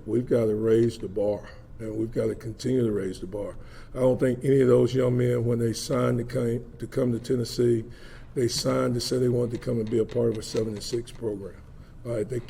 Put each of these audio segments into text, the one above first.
We've got to raise the bar, and we've got to continue to raise the bar. I don't think any of those young men, when they signed to come to Tennessee, they signed to say they wanted to come and be a part of a 7-6 program.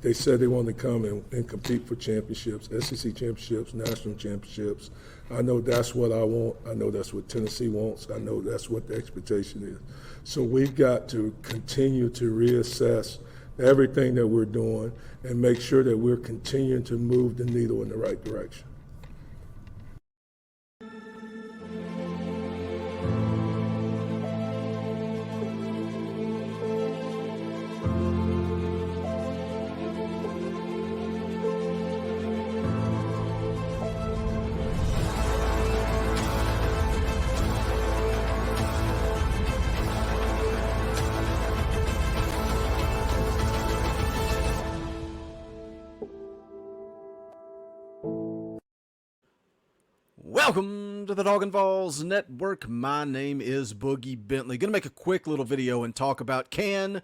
They said they wanted to come and compete for championships, SEC championships, national championships. I know that's what I want. I know that's what Tennessee wants. I know that's what the expectation is. So we've got to continue to reassess everything that we're doing and make sure that we're continuing to move the needle in the right direction. Welcome to the Talkin VAWLS Network. My name is Boogie Bentley. Going to make a quick little video and talk about, can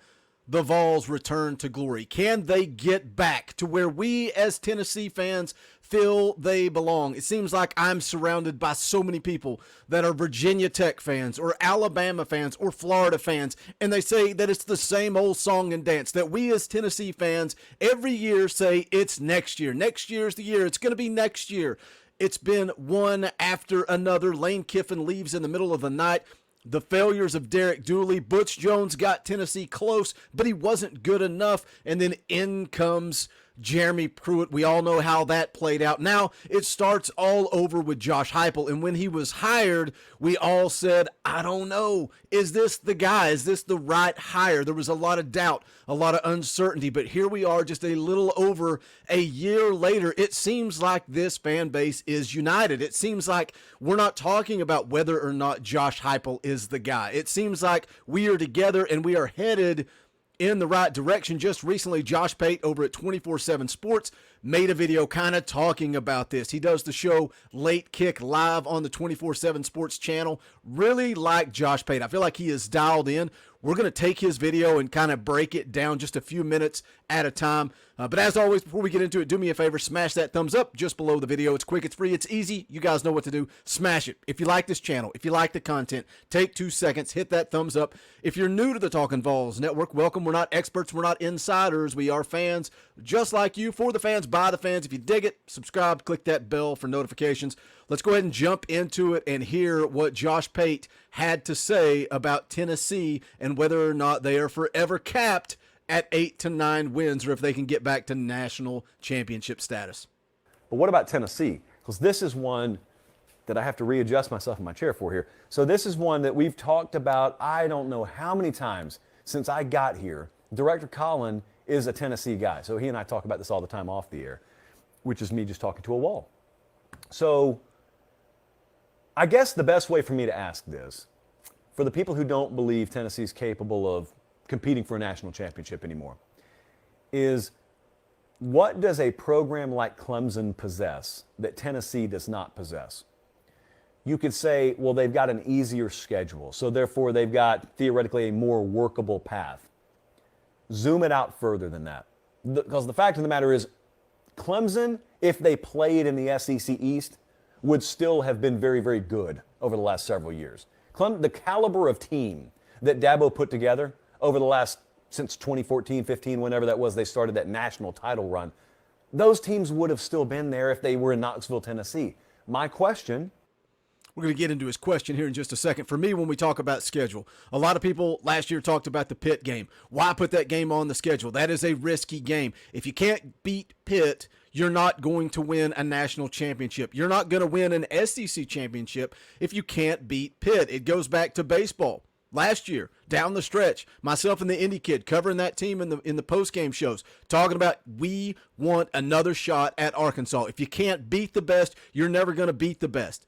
the Vols return to glory? Can they get back to where we as Tennessee fans feel they belong? It seems like I'm surrounded by so many people that are Virginia Tech fans or Alabama fans or Florida fans, and they say that it's the same old song and dance, that we as Tennessee fans every year say it's next year. Next year's the year. It's going to be next year. It's been one after another. Lane Kiffin leaves in the middle of the night. The failures of Derek Dooley. Butch Jones got Tennessee close, but he wasn't good enough. And then in comes Jeremy Pruitt. We all know how that played out. Now it starts all over with Josh Hypel. And when he was hired, we all said, I don't know. Is this the guy? Is this the right hire? There was a lot of doubt, a lot of uncertainty. But here we are just a little over a year later. It seems like this fan base is united. It seems like we're not talking about whether or not Josh Hypel is the guy. It seems like we are together and we are headed in the right direction. Just recently, Josh Pate over at 24/7 Sports made a video kind of talking about this. He does the show Late Kick live on the 24/7 Sports channel. Really like Josh Pate. I feel like he is dialed in. We're going to take his video and kind of break it down just a few minutes at a time. But as always, before we get into it, do me a favor, smash that thumbs up just below the video. It's quick, it's free, it's easy. You guys know what to do. Smash it. If you like this channel, if you like the content, take 2 seconds, hit that thumbs up. If you're new to the Talkin VAWLS Network, welcome. We're not experts, we're not insiders. We are fans just like you, for the fans, by the fans. If you dig it, subscribe, click that bell for notifications. Let's go ahead and jump into it and hear what Josh Pate had to say about Tennessee and whether or not they are forever capped at 8 to 9 wins, or if they can get back to national championship status. But what about Tennessee? Because this is one that I have to readjust myself in my chair for here. So this is one that we've talked about, I don't know how many times since I got here. Director Colin is a Tennessee guy, so he and I talk about this all the time off the air, which is me just talking to a wall. So I guess the best way for me to ask this, for the people who don't believe Tennessee's capable of competing for a national championship anymore, is what does a program like Clemson possess that Tennessee does not possess? You could say, well, they've got an easier schedule, so therefore they've got theoretically a more workable path. Zoom it out further than that. Because the fact of the matter is, Clemson, if they played in the SEC East, would still have been very, very good over the last several years. The caliber of team that Dabo put together over the last, since 2014, 15, whenever that was, they started that national title run, those teams would have still been there if they were in Knoxville, Tennessee. My question... We're going to get into his question here in just a second. For me, when we talk about schedule, a lot of people last year talked about the Pitt game. Why put that game on the schedule? That is a risky game. If you can't beat Pitt, you're not going to win a national championship. You're not going to win an SEC championship if you can't beat Pitt. It goes back to baseball. Last year, down the stretch, myself and the Indy Kid covering that team in the post-game shows, talking about we want another shot at Arkansas. If you can't beat the best, you're never going to beat the best.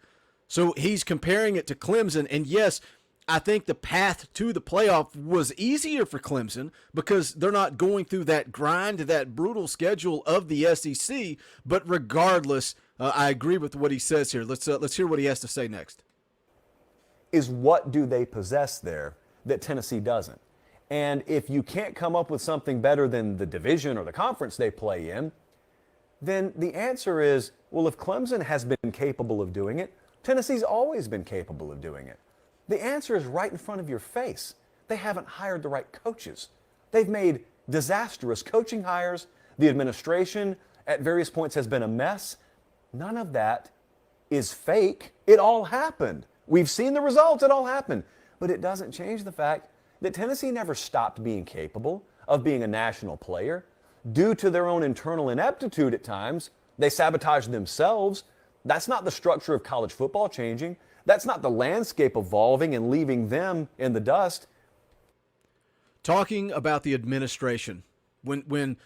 So he's comparing it to Clemson, and yes, I think the path to the playoff was easier for Clemson because they're not going through that grind, that brutal schedule of the SEC. But regardless, I agree with what he says here. Let's hear what he has to say next. Is what do they possess there that Tennessee doesn't? And if you can't come up with something better than the division or the conference they play in, then the answer is, well, if Clemson has been capable of doing it, Tennessee's always been capable of doing it. The answer is right in front of your face. They haven't hired the right coaches. They've made disastrous coaching hires. The administration at various points has been a mess. None of that is fake. It all happened. We've seen the results. It all happened. But it doesn't change the fact that Tennessee never stopped being capable of being a national player. Due to their own internal ineptitude at times, they sabotaged themselves. That's not the structure of college football changing. That's not the landscape evolving and leaving them in the dust. Talking about the administration, when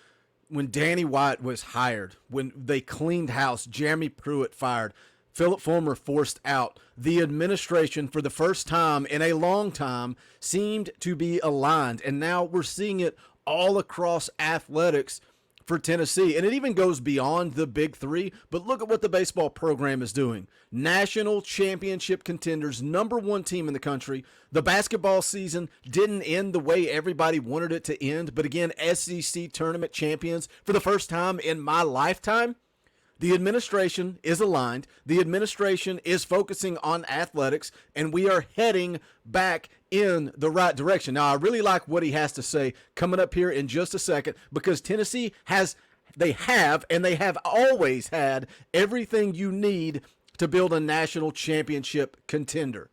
Danny White was hired, when they cleaned house, Jeremy Pruitt fired, Philip Fulmer forced out, the administration for the first time in a long time seemed to be aligned. And now we're seeing it all across athletics for Tennessee. And it even goes beyond the big three. But look at what the baseball program is doing. National championship contenders, #1 team in the country. The basketball season didn't end the way everybody wanted it to end. But again, SEC tournament champions for the first time in my lifetime. The administration is aligned. The administration is focusing on athletics, and we are heading back in the right direction. Now, I really like what he has to say coming up here in just a second, because Tennessee they have always had everything you need to build a national championship contender.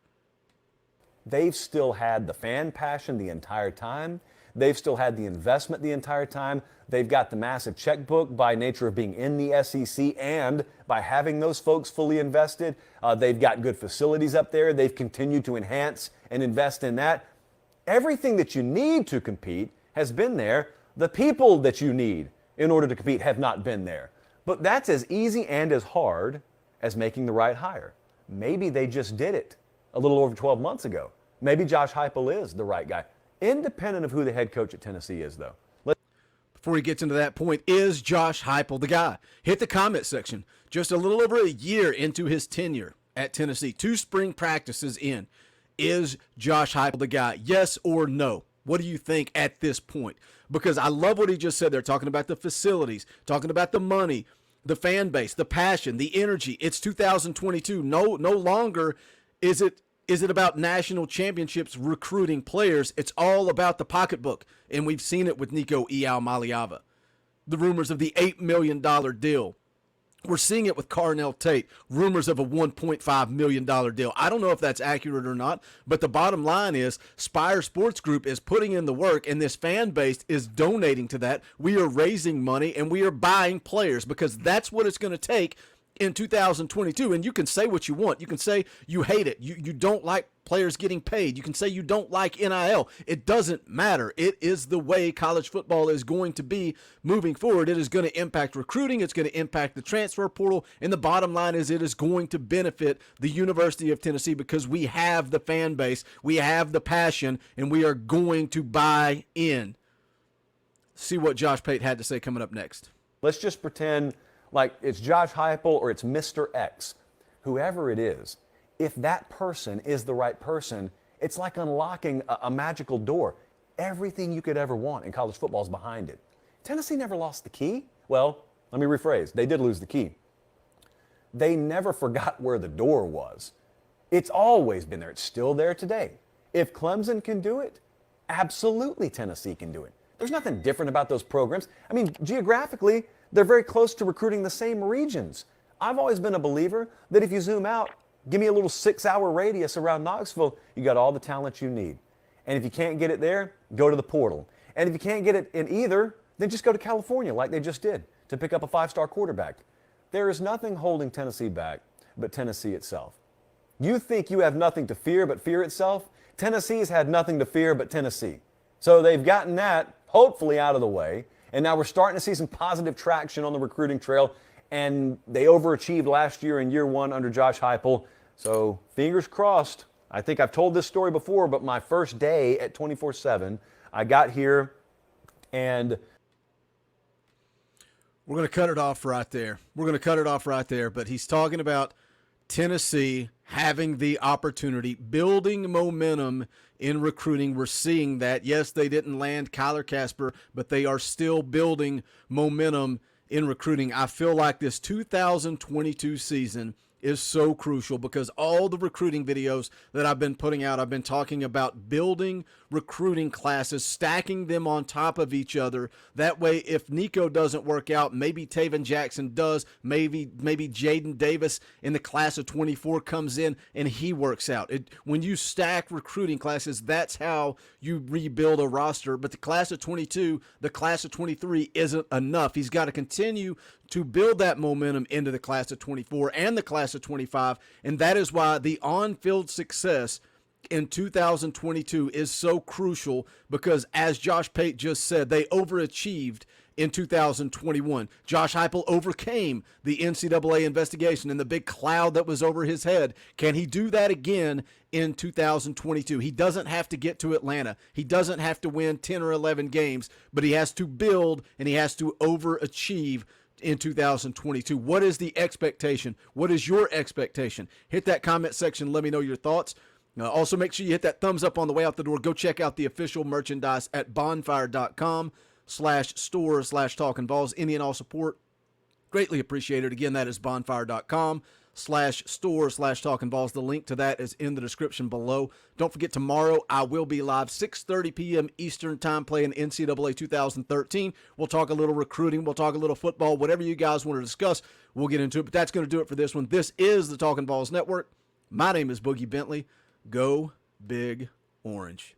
They've still had the fan passion the entire time. They've still had the investment the entire time. They've got the massive checkbook by nature of being in the SEC and by having those folks fully invested. They've got good facilities up there. They've continued to enhance and invest in that. Everything that you need to compete has been there. The people that you need in order to compete have not been there. But that's as easy and as hard as making the right hire. Maybe they just did it a little over 12 months ago. Maybe Josh Hypel is the right guy. Independent of who the head coach at Tennessee is, though. Before he gets into that point, is Josh Hypel the guy? Hit the comment section. Just a little over a year into his tenure at Tennessee, 2 spring practices in. Is Josh Hypel the guy? Yes or no? What do you think at this point? Because I love what he just said there, talking about the facilities, talking about the money, the fan base, the passion, the energy. It's 2022. No longer is it about national championships recruiting players. It's all about the pocketbook. And we've seen it with Nico Iamaleava. The rumors of the $8 million deal. We're seeing it with Carnell Tate. Rumors of a $1.5 million deal. I don't know if that's accurate or not, but the bottom line is Spire Sports Group is putting in the work, and this fan base is donating to that. We are raising money, and we are buying players, because that's what it's going to take in 2022. And you can say what you want. You can say you hate it. You don't like players getting paid. You can say you don't like NIL. It doesn't matter. It is the way college football is going to be moving forward. It is going to impact recruiting. It's going to impact the transfer portal. And the bottom line is it is going to benefit the University of Tennessee, because we have the fan base, we have the passion, and we are going to buy in. See what Josh Pate had to say coming up next. Let's just pretend like it's Josh Hypel or it's Mr. X. Whoever it is, if that person is the right person, it's like unlocking a magical door. Everything you could ever want in college football is behind it. Tennessee never lost the key. Well, let me rephrase. They did lose the key. They never forgot where the door was. It's always been there. It's still there today. If Clemson can do it, absolutely Tennessee can do it. There's nothing different about those programs. I mean, geographically, they're very close to recruiting the same regions. I've always been a believer that if you zoom out, give me a little 6-hour radius around Knoxville, you got all the talent you need. And if you can't get it there, go to the portal. And if you can't get it in either, then just go to California like they just did to pick up a 5-star quarterback. There is nothing holding Tennessee back but Tennessee itself. You think you have nothing to fear but fear itself? Tennessee's had nothing to fear but Tennessee. So they've gotten that hopefully out of the way. And now we're starting to see some positive traction on the recruiting trail. And they overachieved last year in year 1 under Josh Hypel. So fingers crossed. I think I've told this story before, but my first day at 24/7, I got here and we're going to cut it off right there. But he's talking about Tennessee having the opportunity, building momentum in recruiting. We're seeing that. Yes, they didn't land Kyler Casper, but they are still building momentum in recruiting. I feel like this 2022 season is so crucial because all the recruiting videos that I've been putting out, I've been talking about building recruiting classes, stacking them on top of each other. That way, if Nico doesn't work out, maybe Taven Jackson does, maybe Jaden Davis in the class of 24 comes in and he works out. When you stack recruiting classes, that's how you rebuild a roster. But the class of 22, the class of 23 isn't enough. He's got to continue to build that momentum into the class of 24 and the class of 25, and that is why the on-field success in 2022 is so crucial because, as Josh Pate just said, they overachieved in 2021. Josh Hypel overcame the NCAA investigation and the big cloud that was over his head. Can he do that again in 2022? He doesn't have to get to Atlanta. He doesn't have to win 10 or 11 games, but he has to build and he has to overachieve in 2022. What is the expectation? What is your expectation? Hit that comment section. Let me know your thoughts. Also, make sure you hit that thumbs up on the way out the door. Go check out the official merchandise at bonfire.com/store/talkinvols. Any and all support, greatly appreciated. Again, that is bonfire.com/store/talkinvols. The link to that is in the description below. Don't forget, tomorrow I will be live 6:30 p.m. Eastern time playing NCAA 2013. We'll talk a little recruiting. We'll talk a little football. Whatever you guys want to discuss, we'll get into it. But that's going to do it for this one. This is the Talkin' Vols Network. My name is Boogie Bentley. Go Big Orange.